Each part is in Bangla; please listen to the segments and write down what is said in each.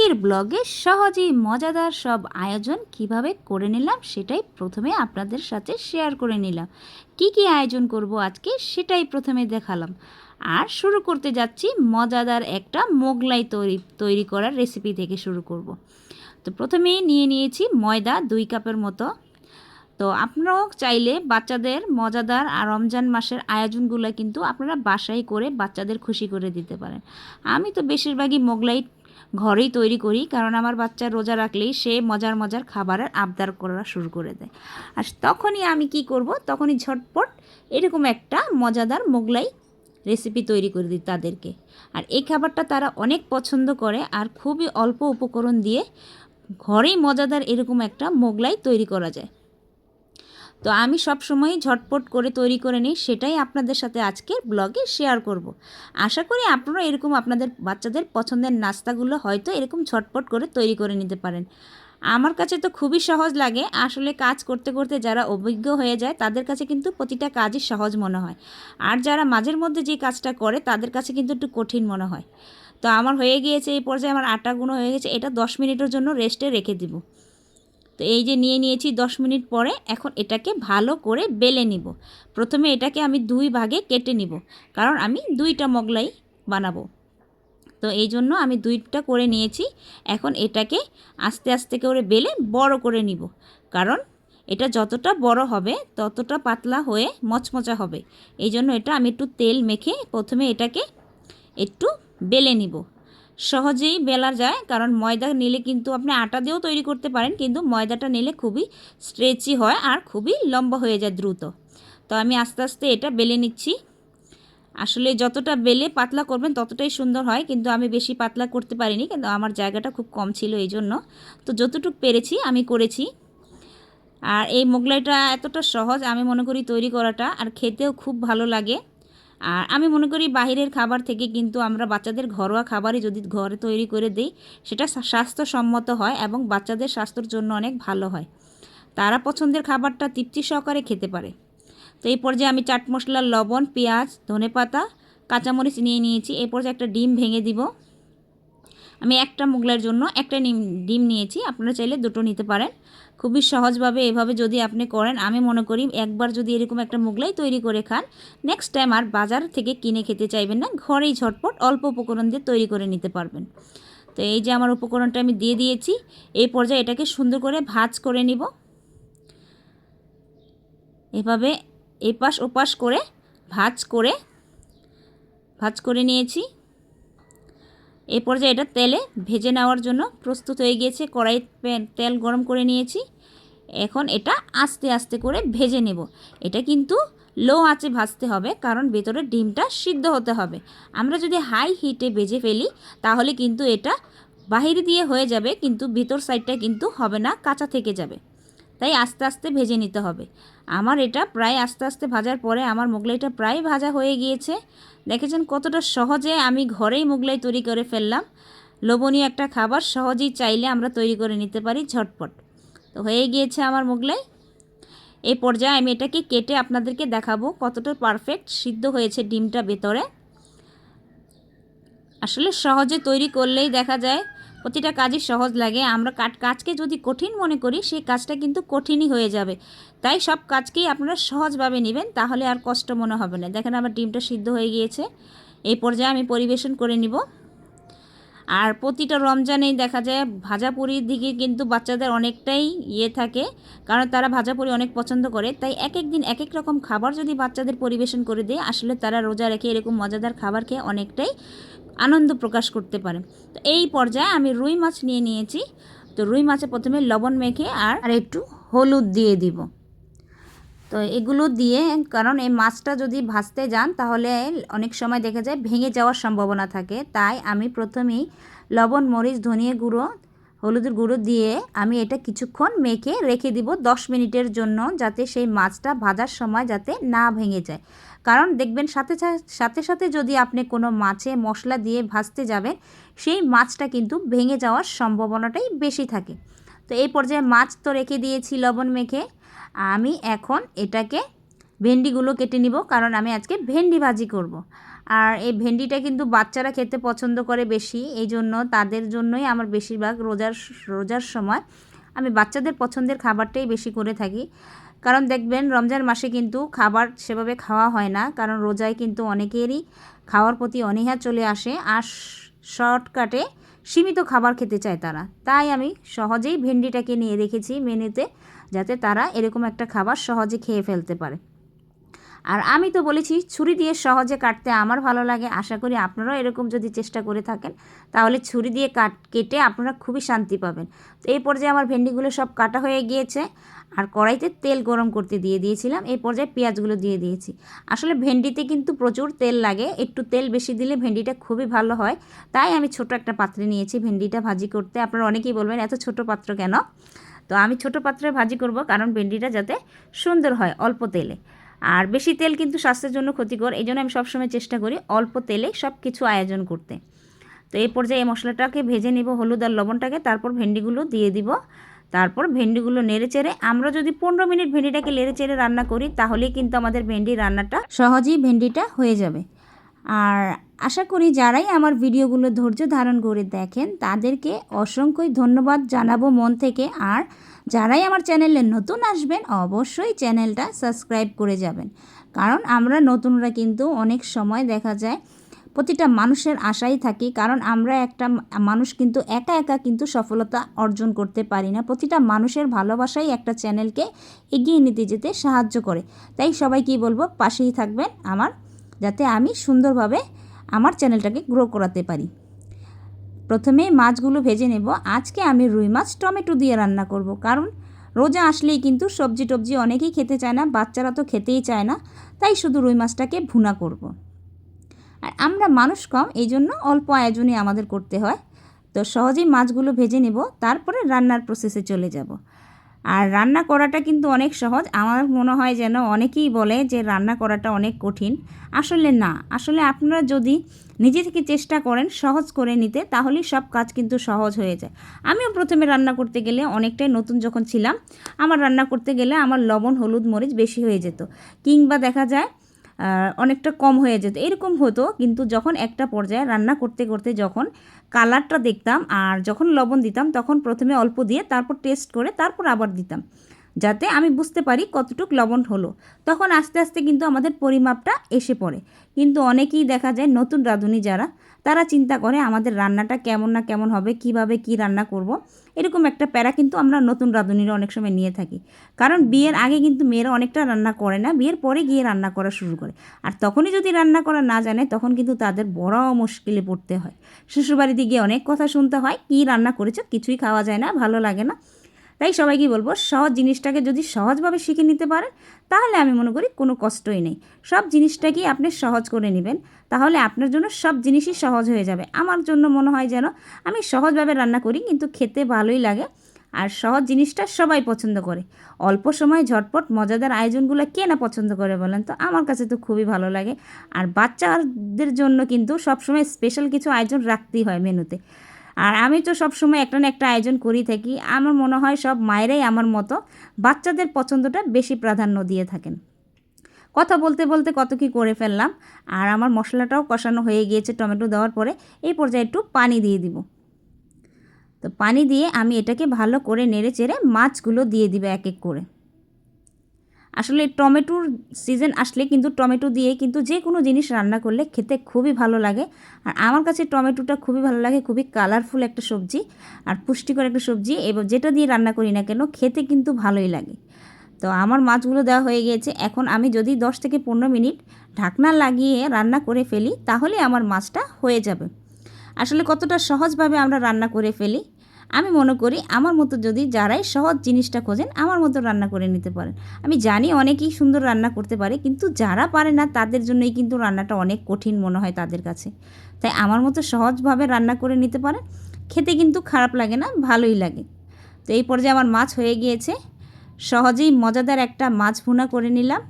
আজকের ব্লগে সহজেই মজাদার সব আয়োজন কিভাবে করে নিলাম সেটাই প্রথমে আপনাদের সাথে শেয়ার করে নিলাম। কি কি আয়োজন করব আজকে সেটাই প্রথমে দেখালাম। আর শুরু করতে যাচ্ছি মজাদার একটা মোগলাই তৈরি করার রেসিপি থেকে শুরু করব। তো প্রথমেই নিয়ে নিয়েছি ময়দা 2 কাপের মতো। তো আপনারাও চাইলে বাচ্চাদের মজাদার আর রমজান মাসের আয়োজনগুলো কিন্তু আপনারা বাসায় করে বাচ্চাদের খুশি করে দিতে পারেন। আমি তো বেশিরভাগই মোগলাই ঘরেই তৈরি করি, কারণ আমার বাচ্চা রোজা রাখলেই সে মজার মজার খাবারের আবদার করা শুরু করে দেয়। আর তখনই আমি কি করব, তখনই ঝটপট এরকম একটা মজাদার মোগলাই রেসিপি তৈরি করে দিই তাদেরকে। আর এই খাবারটা তারা অনেক পছন্দ করে, আর খুবই অল্প উপকরণ দিয়ে ঘরেই মজাদার এরকম একটা মোগলাই তৈরি করা যায়। তো আমি সব সময় ঝটপট করে তৈরি করে নিই, সেটাই আপনাদের সাথে আজকের ব্লগে শেয়ার করব। আশা করি আপনারা এরকম আপনাদের বাচ্চাদের পছন্দের নাস্তাগুলো হয়তো এরকম ঝটপট করে তৈরি করে নিতে পারেন। আমার কাছে তো খুবই সহজ লাগে। আসলে কাজ করতে করতে যারা অভিজ্ঞ হয়ে যায় তাদের কাছে কিন্তু প্রতিটা কাজই সহজ মনে হয়, আর যারা মাঝের মধ্যে যে কাজটা করে তাদের কাছে কিন্তু একটু কঠিন মনে হয়। তো আমার হয়ে গিয়েছে এই পর্যায়ে, আমার আটা গুঁড়ো হয়ে গেছে। এটা 10 মিনিটের জন্য রেস্টে রেখে দিব। তো এই যে নিয়ে নিয়েছি 10 মিনিট পরে, এখন এটাকে ভালো করে বেলে নিব। প্রথমে এটাকে আমি 2 ভাগে কেটে নিব, কারণ আমি 2টা মোগলাই বানাবো। তো এই জন্য আমি 2টা করে নিয়েছি। এখন এটাকে আস্তে আস্তে করে বেলে বড় করে নিব, কারণ এটা যতটা বড় হবে ততটা পাতলা হয়ে মচমচা হবে। এই জন্য এটা আমি একটু তেল মেখে প্রথমে এটাকে একটু বেলে নিব। সহজেই বেলা যায়, কারণ ময়দা নিলে কিন্তু আপনি আটা দিয়েও তৈরি করতে পারেন, কিন্তু ময়দাটা নিলে খুবই স্ট্রেচি হয় আর খুবই লম্বা হয়ে যায় দ্রুত। তো আমি আস্তে আস্তে এটা বেলে নিচ্ছি। আসলে যতটা বেলে পাতলা করবেন ততটাই সুন্দর হয়, কিন্তু আমি বেশি পাতলা করতে পারিনি, কিন্তু আমার জায়গাটা খুব কম ছিল এই জন্য। তো যতটুকু পেরেছি আমি করেছি। আর এই মোগলাইটা এতটা সহজ আমি মনে করি তৈরি করাটা, আর খেতেও খুব ভালো লাগে। আর আমি মনে করি বাহিরের খাবার থেকে কিন্তু আমরা বাচ্চাদের ঘরোয়া খাবারই যদি ঘরে তৈরি করে দিই, সেটা স্বাস্থ্যসম্মত হয় এবং বাচ্চাদের স্বাস্থ্যের জন্য অনেক ভালো হয়। তারা পছন্দের খাবারটা তৃপ্তি সহকারে খেতে পারে। তো এই পর্যায়ে আমি চাট মশলা, লবণ, পেঁয়াজ, ধনেপাতা, কাঁচামরিচ নিয়ে নিয়েছি। এই পর্যায়ে একটা ডিম ভেঙে দিব। আমি একটা মোগলাইয়ের জন্য একটা ডিম নিয়েছি, আপনারা চাইলে 2টো নিতে পারেন। খুবই সহজভাবে এভাবে যদি আপনি করেন, আমি মনে করি একবার যদি এরকম একটা মোগলাই তৈরি করে খান, নেক্সট টাইম আর বাজার থেকে কিনে খেতে চাইবেন না, ঘরেই ঝটপট অল্প উপকরণ দিয়ে তৈরি করে নিতে পারবেন। তো এই যে আমার উপকরণটা আমি দিয়ে দিয়েছি। এই পর্যায়ে এটাকে সুন্দর করে ভাজ করে নিব। এভাবে এপাশ ওপাশ করে ভাজ করে নিয়েছি। এই পর্যায়ে এটা তেলে ভেজে নেওয়ার জন্য প্রস্তুত হয়ে গিয়েছে। কড়াইতে তেল গরম করে নিয়েছি। এখন এটা আস্তে আস্তে করে ভেজে নেব। এটা কিন্তু লো আঁচে ভাজতে হবে, কারণ ভেতরে ডিমটা সিদ্ধ হতে হবে। আমরা যদি হাই হিটে ভেজে ফেলি তাহলে কিন্তু এটা বাহির দিয়ে হয়ে যাবে, কিন্তু ভিতর সাইডটা কিন্তু হবে না, কাঁচা থেকে যাবে। তাই আস্তে আস্তে ভেজে নিতে হবে। আমার এটা প্রায় আস্তে আস্তে ভাজার পরে আমার মোগলাইটা প্রায় ভাজা হয়ে গিয়েছে। দেখেছেন কতটা সহজে আমি ঘরেই মোগলাই তৈরি করে ফেললাম। লোভনীয় একটা খাবার সহজেই চাইলে আমরা তৈরি করে নিতে পারি ঝটপট। তো হয়ে গিয়েছে আমার মোগলাই। এই পর্যায়ে আমি এটাকে কেটে আপনাদেরকে দেখাবো কতটা পারফেক্ট সিদ্ধ হয়েছে ডিমটা ভেতরে। আসলে সহজে তৈরি করলেই দেখা যায় প্রতিটা কাজই সহজ লাগে। আমরা কাজকে যদি কঠিন মনে করি, সেই কাজটা কিন্তু কঠিনই হয়ে যাবে। তাই সব কাজকেই আপনারা সহজভাবে নেবেন, তাহলে আর কষ্ট মনে হবে না। দেখেন আমার ডিমটা সিদ্ধ হয়ে গিয়েছে। এই পর্যায়ে আমি পরিবেশন করে নিব। আর প্রতিটা রমজানেই দেখা যায় ভাজাপুরির দিকে কিন্তু বাচ্চাদের অনেকটাই থাকে, কারণ তারা ভাজাপুরি অনেক পছন্দ করে। তাই এক এক দিন এক এক রকম খাবার যদি বাচ্চাদের পরিবেশন করে দেয়, আসলে তারা রোজা রেখে এরকম মজাদার খাবার খেয়ে অনেকটাই আনন্দ প্রকাশ করতে পারে। তো এই পর্যায়ে আমি রুই মাছ নিয়ে নিয়েছি। তো রুই মাছে প্রথমে লবণ মেখে আর একটু হলুদ দিয়ে দিব। তো এগুলো দিয়ে, কারণ এই মাছটা যদি ভাজতে যান তাহলে অনেক সময় দেখা যায় ভেঙে যাওয়ার সম্ভাবনা থাকে, তাই আমি প্রথমেই লবণ, মরিচ, ধনিয়া গুঁড়ো, হলুদের গুঁড়ো দিয়ে আমি এটা কিছুক্ষণ মেখে রেখে দিব 10 মিনিটের জন্য, যাতে সেই মাছটা ভাজার সময় যাতে না ভেঙে যায়। কারণ দেখবেন সাথে সাথে সাথে যদি আপনি কোনো মাছে মশলা দিয়ে ভাজতে যাবেন, সেই মাছটা কিন্তু ভেঙে যাওয়ার সম্ভাবনাটাই বেশি থাকে। তো এই পর্যায়ে মাছ তো রেখে দিয়েছি লবণ মেখে। আমি এখন এটাকে ভেন্ডিগুলো কেটে নিব, কারণ আমি আজকে ভেন্ডি ভাজি করব। আর এই ভেন্ডিটা কিন্তু বাচ্চারা খেতে পছন্দ করে বেশি, এই জন্য তাদের জন্যই আমার বেশিরভাগ রোজার সময় আমি বাচ্চাদের পছন্দের খাবারটাই বেশি করে থাকি। কারণ দেখবেন রমজান মাসে কিন্তু খাবার সেভাবে খাওয়া হয় না, কারণ রোজায় কিন্তু অনেকেরই খাওয়ার প্রতি অনীহা চলে আসে আর শর্টকাটে সীমিত খাবার খেতে চায় তারা। তাই আমি সহজেই ভেন্ডিটাকে নিয়ে রেখেছি মেনুতে, যাতে তারা এরকম একটা খাবার সহজে খেয়ে ফেলতে পারে। আর আমি তো বলেছি ছুরি দিয়ে সহজে কাটতে আমার ভালো লাগে, আশা করি আপনারাও এরকম যদি চেষ্টা করে থাকেন তাহলে ছুরি দিয়ে কেটে আপনারা খুবই শান্তি পাবেন। তো এই পর্যায়ে আমার ভেন্ডিগুলো সব কাটা হয়ে গিয়েছে আর কড়াইতে তেল গরম করতে দিয়ে দিয়েছিলাম। এই পর্যায়ে পেঁয়াজগুলো দিয়ে দিয়েছি। আসলে ভেন্ডিতে কিন্তু প্রচুর তেল লাগে, একটু তেল বেশি দিলে ভেন্ডিটা খুবই ভালো হয়। তাই আমি ছোট একটা পাত্রে নিয়েছি ভেন্ডিটা ভাজি করতে। আপনারা অনেকেই বলবেন এত ছোট পাত্র কেন? তো আমি ছোট পাত্রে ভাজি করব কারণ ভেন্ডিটা যাতে সুন্দর হয় অল্প তেলে। আর বেশি তেল কিন্তু স্বাস্থ্যের জন্য ক্ষতিকর, এই জন্য আমি সবসময় চেষ্টা করি অল্প তেলে সব কিছু আয়োজন করতে। তো এই পর্যায়ে এই মশলাটাকে ভেজে নিব, হলুদ আর লবণটাকে, তারপর ভেন্ডিগুলো দিয়ে দিব। তারপর ভেন্ডিগুলো নেড়েচেড়ে, আমরা যদি 15 মিনিট ভেন্ডিটাকে নেড়েচেড়ে রান্না করি তাহলেই কিন্তু আমাদের ভেন্ডি রান্নাটা সহজেই ভেন্ডিটা হয়ে যাবে। আর আশা করি যারাই আমার ভিডিওগুলো ধৈর্য ধারণ করে দেখেন তাদেরকে অসংখ্য ধন্যবাদ জানাবো মন থেকে। আর যারাই আমার চ্যানেলে নতুন আসবেন অবশ্যই চ্যানেলটা সাবস্ক্রাইব করে যাবেন, কারণ আমরা নতুনরা কিন্তু অনেক সময় দেখা যায় প্রতিটা মানুষের আশাই থাকি, কারণ আমরা একটা মানুষ কিন্তু একা একা কিন্তু সফলতা অর্জন করতে পারি না। প্রতিটা মানুষের ভালোবাসাই একটা চ্যানেলকে এগিয়ে নিতে যেতে সাহায্য করে। তাই সবাইকেই বলবো পাশেই থাকবেন আমার, যাতে আমি সুন্দরভাবে আমার চ্যানেলটাকে গ্রো করাতে পারি। প্রথমে মাছগুলো ভেজে নেব। আজকে আমি রুই মাছ টমেটো দিয়ে রান্না করব, কারণ রোজা আসলেই কিন্তু সবজি টবজি অনেকেই খেতে চায় না, বাচ্চারা তো খেতেই চায় না, তাই শুধু রুই মাছটাকে ভুনা করব। আর আমরা মানুষ কম, এই জন্য অল্প আয়োজনই আমাদের করতে হয়। তো সহজেই মাছগুলো ভেজে নেব, তারপরে রান্নার প্রসেসে চলে যাব। আর রান্না করাটা কিন্তু অনেক সহজ। আমার মনে হয় যেন অনেকেই বলে যে রান্না করাটা অনেক কঠিন, আসলে না। আসলে আপনারা যদি নিজে থেকে চেষ্টা করেন সহজ করে নিতে তাহলেই সব কাজ কিন্তু সহজ হয়ে যায়। আমিও প্রথমে রান্না করতে গেলে অনেকটাই নতুন যখন ছিলাম, আমার রান্না করতে গেলে আমার লবণ হলুদ মরিচ বেশি হয়ে যেত, কিংবা দেখা যায় অনেকটা কম হয়ে যেত, এরকম হতো। কিন্তু যখন একটা পর্যায়ে রান্না করতে করতে যখন কালারটা দেখতাম আর যখন লবণ দিতাম তখন প্রথমে অল্প দিয়ে তারপর টেস্ট করে তারপর আবার দিতাম, যাতে আমি বুঝতে পারি কতটুকু লবণ হলো। তখন আস্তে আস্তে কিন্তু আমাদের পরিমাপটা এসে পড়ে। কিন্তু অনেকেই দেখা যায় নতুন রাঁধুনি যারা, তারা চিন্তা করে আমাদের রান্নাটা কেমন না কেমন হবে, কিভাবে কি রান্না করব, এরকম একটা প্যারা কিন্তু আমরা নতুন রাঁধুনিরা অনেক সময় নিয়ে থাকি। কারণ বিয়ের আগে কিন্তু মেয়েরা অনেকটা রান্না করে না, বিয়ের পরে গিয়ে রান্না করা শুরু করে। আর তখনই যদি রান্না করা না জানে তখন কিন্তু তাদের বড় মুশকিলে পড়তে হয়। শ্বশুরবাড়িতে গিয়ে অনেক কথা শুনতে হয়, কী রান্না করেছো, কিছুই খাওয়া যায় না, ভালো লাগে না। তাই সবাইকে বলবো সহজ জিনিসটাকে যদি সহজভাবে শিখে নিতে পারেন তাহলে আমি মনে করি কোনো কষ্টই নেই। সব জিনিসটাকেই আপনি সহজ করে নেবেন, তাহলে আপনার জন্য সব জিনিসই সহজ হয়ে যাবে। আমার জন্য মনে হয় যেন আমি সহজভাবে রান্না করি কিন্তু খেতে ভালোই লাগে। আর সহজ জিনিসটা সবাই পছন্দ করে। অল্প সময় ঝটপট মজাদার আয়োজনগুলো কে না পছন্দ করে বলেন তো? আমার কাছে তো খুবই ভালো লাগে। আর বাচ্চাদের জন্য কিন্তু সবসময় স্পেশাল কিছু আয়োজন রাখতেই হয় মেনুতে। আর আমি তো সবসময় একটা না একটা আয়োজন করেই থাকি। আমার মনে হয় সব মায়েরাই আমার মতো বাচ্চাদের পছন্দটা বেশি প্রাধান্য দিয়ে থাকেন। কথা বলতে বলতে কত কী করে ফেললাম। আর আমার মশলাটাও কষানো হয়ে গিয়েছে টমেটো দেওয়ার পরে। এই পর্যায়ে একটু পানি দিয়ে দিব। তো পানি দিয়ে আমি এটাকে ভালো করে নেড়ে চেড়ে মাছগুলো দিয়ে দিব এক এক করে। আসলে টমেটোর সিজন আসলে কিন্তু টমেটো দিয়ে কিন্তু যে কোনো জিনিস রান্না করলে খেতে খুবই ভালো লাগে। আর আমার কাছে টমেটোটা খুবই ভালো লাগে, খুবই কালারফুল একটা সবজি আর পুষ্টিকর একটা সবজি, এবং যেটা দিয়ে রান্না করি না কেন খেতে কিন্তু ভালোই লাগে। তো আমার মাছগুলো দেওয়া হয়ে গিয়েছে। এখন আমি যদি 10 থেকে 15 মিনিট ঢাকনা লাগিয়ে রান্না করে ফেলি তাহলে আমার মাছটা হয়ে যাবে। আসলে কতটা সহজভাবে আমরা রান্না করে ফেলি। আমি মনে করি আমার মতো যদি যারাই সহজ জিনিসটা খোঁজেন আমার মতো রান্না করে নিতে পারেন। আমি জানি অনেকেই সুন্দর রান্না করতে পারে, কিন্তু যারা পারে না তাদের জন্যই কিন্তু রান্নাটা অনেক কঠিন মনে হয় তাদের কাছে। তাই আমার মতো সহজভাবে রান্না করে নিতে পারেন, খেতে কিন্তু খারাপ লাগে না, ভালোই লাগে। তো এই পর্যায়ে আমার মাছ হয়ে গিয়েছে। সহজেই মজাদার একটা মাছ ভুনা করে নিলাম।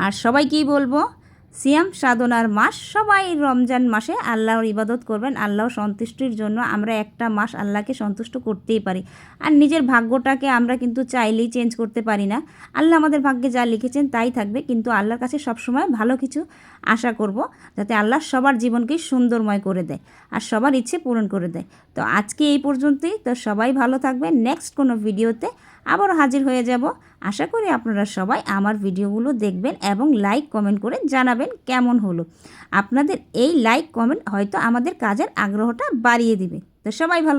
আর সবাইকেই বলবো সিয়াম সাধনার মাস। সবাই রমজান মাসে আল্লাহর ইবাদত করবেন। আল্লাহর সন্তুষ্টির জন্য আমরা একটা মাস আল্লাহকে সন্তুষ্ট করতেই পারি। আর নিজের ভাগ্যটাকে আমরা কিন্তু চাইলেই চেঞ্জ করতে পারি না। আল্লাহ আমাদের ভাগ্যে যা লিখেছেন তাই থাকবে, কিন্তু আল্লাহর কাছে সবসময় ভালো কিছু আশা করব, যাতে আল্লাহ সবার জীবনকে সুন্দরময় করে দেয় আর সবার ইচ্ছে পূরণ করে দেয়। তো আজকে এই পর্যন্তই। তো সবাই ভালো থাকবেন। নেক্সট কোনো ভিডিওতে আবারও হাজির হয়ে যাব। আশা করি আপনারা সবাই আমার ভিডিওগুলো দেখবেন এবং লাইক কমেন্ট করে জানাবেন কেমন হলো। আপনাদের এই লাইক কমেন্ট হয়তো আমাদের কাজের আগ্রহটা বাড়িয়ে দিবে। তো সবাই ভালো